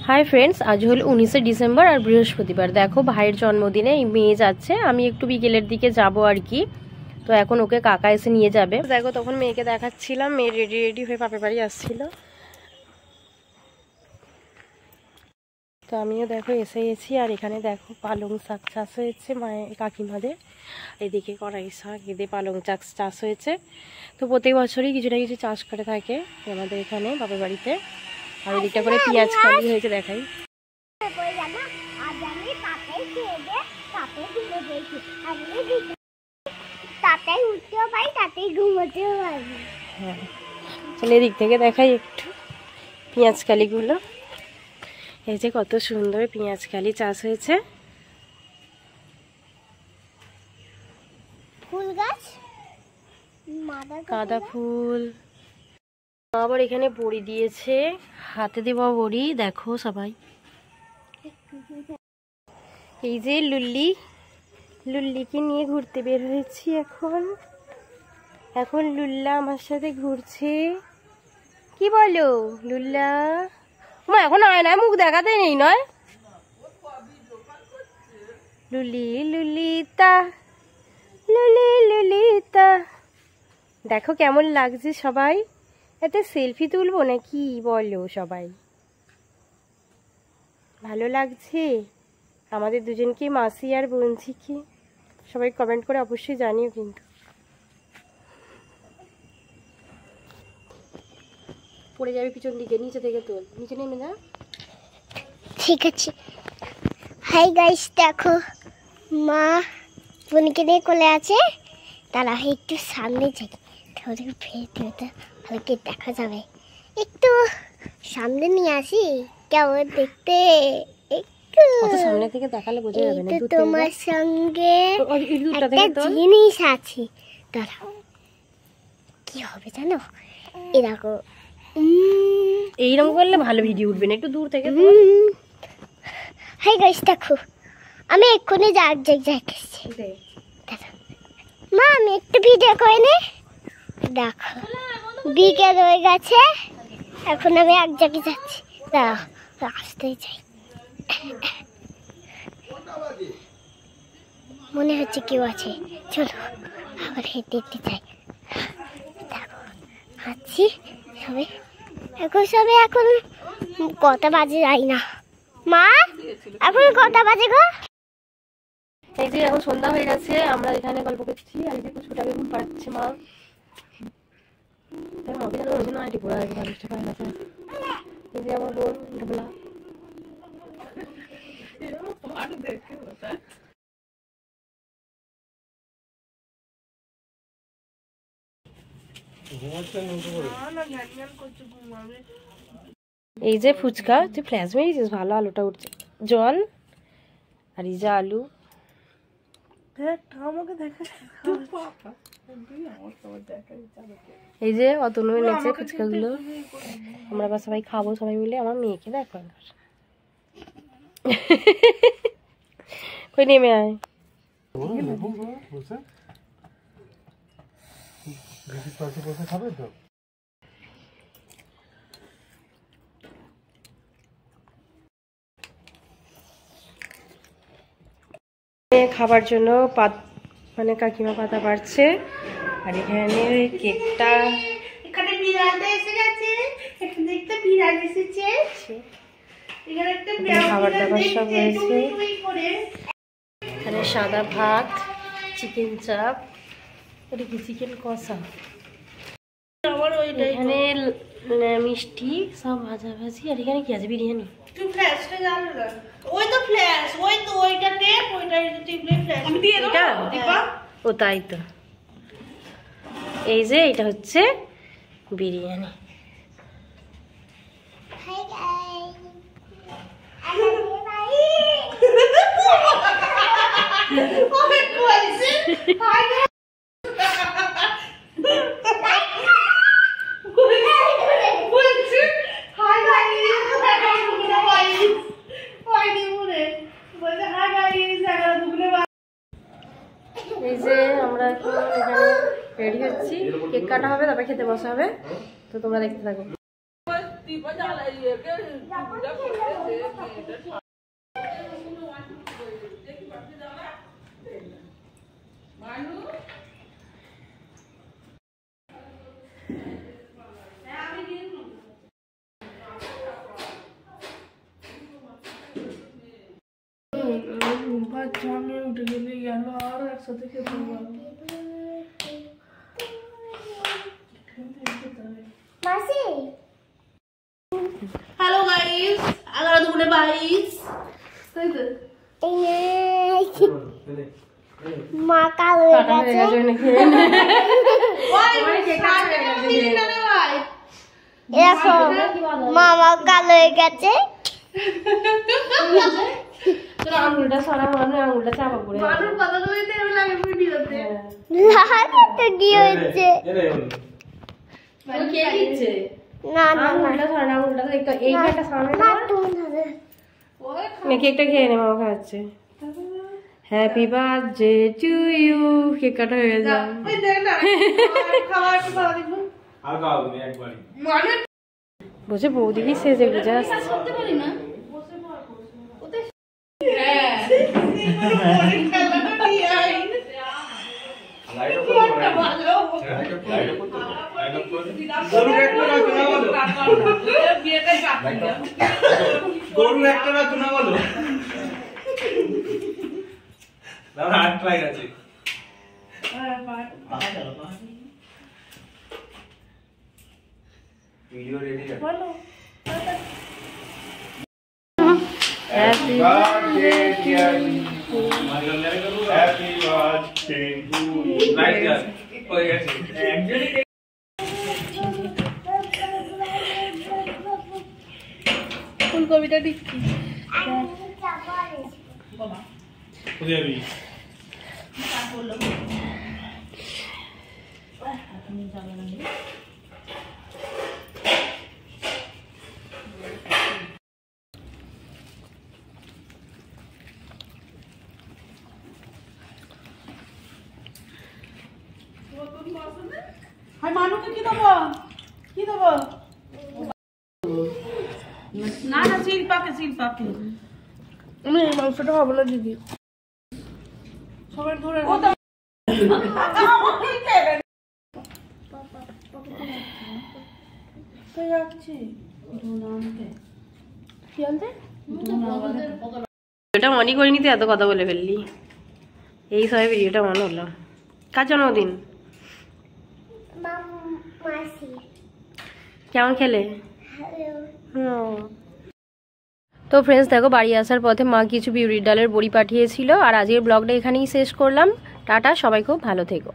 Hi friends, आज हल 19 December और बृहस्पतिवार। देखो भाइर जन्मदिने मेये जाच्छे, आमी एकटू बिकेलेर दिके जाबो आर कि। तो एखन ओके काका एसे निये जाबे। देखो तखन मेयेके देखाच्छिलाम, मेये रेडी रेडी हये बापेर बाड़ी आसछिलो। तो आमिও देखो एसे गेছি আর এখানে দেখো পালং শাক চাষ হয়েছে মায়ের কাকিমাদের। এদিকে কড়াই শাক, এদিকে পালং শাক চাষ হয়েছে। তো প্রত্যেক বছরই কিছু না কিছু চাষ করে থাকে আমাদের এখানে বাপের বাড়িতে। আর এদিকটা করে পেঁয়াজ কালি হয়েছে দেখাই। হ্যাঁ, চলো এদিক থেকে দেখাই একটু পেঁয়াজ কালিগুলো। এই যে কত সুন্দর পেঁয়াজ কালি চাষ হয়েছে। ফুল গাছ, গাঁদা ফুল। আবার এখানে বড়ি দিয়েছে, হাতে দেওয়া বড়ি। দেখো সবাই, এই যে লুল্লি, লুল্লিকে নিয়ে ঘুরতে বের হয়েছি এখন। এখন লুল্লা আমার সাথে ঘুরছে। কি বলো লুল্লা? মা এখন আয়নায় মুখ দেখাতে নেই নয়। লুলি লুলিতা, লুলি লুলিতা। দেখো কেমন লাগছে সবাই। এতে সেলফি তুলবো নাকি বলো সবাই? ভালো লাগছে আমাদের দুজনকে, মাসি আর বোনঝিকে। সবাই কমেন্ট করে অবশ্যই জানিও কিন্তু। পড়ে যাবে পিছন দিকে, নিচে থেকে তোল, নিচে নেমে যা। ঠিক আছে। হাই গাইস, দেখো মা বোনকে নিয়ে কোলে আছে। তারা একটু সামনে যাই, তাহলে ভিডিওটা ভালোকে দেখা যাবে। একটু সামনে নিয়ে আসি, কেমন দেখতে। একটু সামনে থেকে দেখালে বোঝা যাবে না। তোমার সঙ্গে একটা জিনিস আছে, দাঁড়াও। কি হবে জানো? এরকম এইরকম করলে ভালো ভিডিও উঠবে না, একটু দূর থেকে। হাই গাইস, দেখো আমি এক্ষুনি যাচ্ছি। মা আমি একটু ভিডিও করে নে। দেখো বিকেল হয়ে গেছে, এখন আমি এক জায়গায় যাচ্ছি। দাঁড়াও, রাস্তায় যাই। মনে হচ্ছে কেউ আছে, চলো আবার হেঁটে হেঁটে যাই। দেখো আছি সবাই। এখন কটা বাজে যাই না। মা এখন কটা বাজে গো? এই যে এখন সন্ধ্যা হয়ে গেছে, আমরা এখানে গল্প করছি। আর এই যে ছোটাকে ঘুম পাচ্ছে মা। এই যে আমার বোন ঢোলা। এই যে ফুচকা, তুই ফ্ল্যাশ মেরেছিস, ভালো আলুটা উঠছে। জল আর এই যে আলু। এই যে অতনু এনেছে ফুচকাগুলো, আমরা আবার সবাই খাবো সবাই মিলে। আমার মেয়েকে দেখো কই নেমে আয়। খাবার জন্য মানে কাকিমা পাতা পাড়ছে। আর এখানে কেকটা, এখানে বিড়ালটা এসে গেছে, এখানে একটা বিড়াল এসেছে, এখানে একটা খাবার দাবার সব রয়েছে। এখানে সাদা ভাত, চিকেন চাপ, এটা কি চিকেন কষা, এখানে মিষ্টি সব ভাজাভাজি। আর এখানে কি আছে? বিরিয়ানি। তুই ফ্ল্যাশটা জানো না? ওই তো ফ্ল্যাশ, ওই তো ওইটা টেপ, ওইটা টিপলে ফ্ল্যাশ। আমি দিয়ে দেব দীপা। ও তাই তো। এই যে এটা হচ্ছে বিরিয়ানি। হাই গাইস, ওকে বলছি হাই গাইস। বলছি হাই গাইস, এই যে আমরা এখন এখানে রেডি হচ্ছি, কেক কাটা হবে, তারপরে খেতে বসা হবে। তো তোমরা দেখতে থাকো। আমি উঠে গেলে গেল আর একসাথে খেতে পারবো। মাসি হ্যালো গাইস, 11-22 তাই তো মা কাল হয়ে গেছে এরকম মামা কাল হয়ে গেছে আঙুলটা সরা মানে আঙুলটা চাপা পড়ে মানুষ কথাগুলো দিতে আমি লাগে ভিডিওতে তো কি হয়েছে কে দিচ্ছে না না আঙুলটা সরা আঙুলটা একটু এই একটা সামনে না তুমি ধরে নে কেকটা খেয়ে নে মামা খাচ্ছে happy birthday to you cake কাটা হয়ে যায় ওই দেখ না খাওয়া একটু খাওয়া দিব আর খাও তুমি একবারই মানে বুঝে বৌদি কি সেজে বুঝে আসছে করতে পারি না হ্যাঁ লাইট অফ করো লাইট অফ করো লাইট অফ করো গরু একটা না শোনা বলো বিয়েটাই বাকি গরু একটা না শোনা বলো দাও হাত ট্রাই আছে ভিডিও রেডি আছে বলো happy birthday dear happy birthday to you right ইয়ার হয়ে গেছে একজনই ফুলকপিটা দিচ্ছি কোথায় যাবি হাই মানুকে কি দেবো কি দেবো না না শিল্পাকে আমি এই মাংসটা হবে না দিদি সবাই ধরে কি আনতে এটা মনে করিনি তো এত কথা বলে ফেললি এই সবাই ভিডিওটা মনে হলো কার জন্মদিন মাসি কেমন খেলে হ্যালো তো ফ্রেন্ডস দেখো বাড়ি আসার পথে মা কিছু বিউলির ডালের বড়ি পাঠিয়েছিল আর আজকের ব্লগটা এখানেই শেষ করলাম টাটা সবাই খুব ভালো থেকো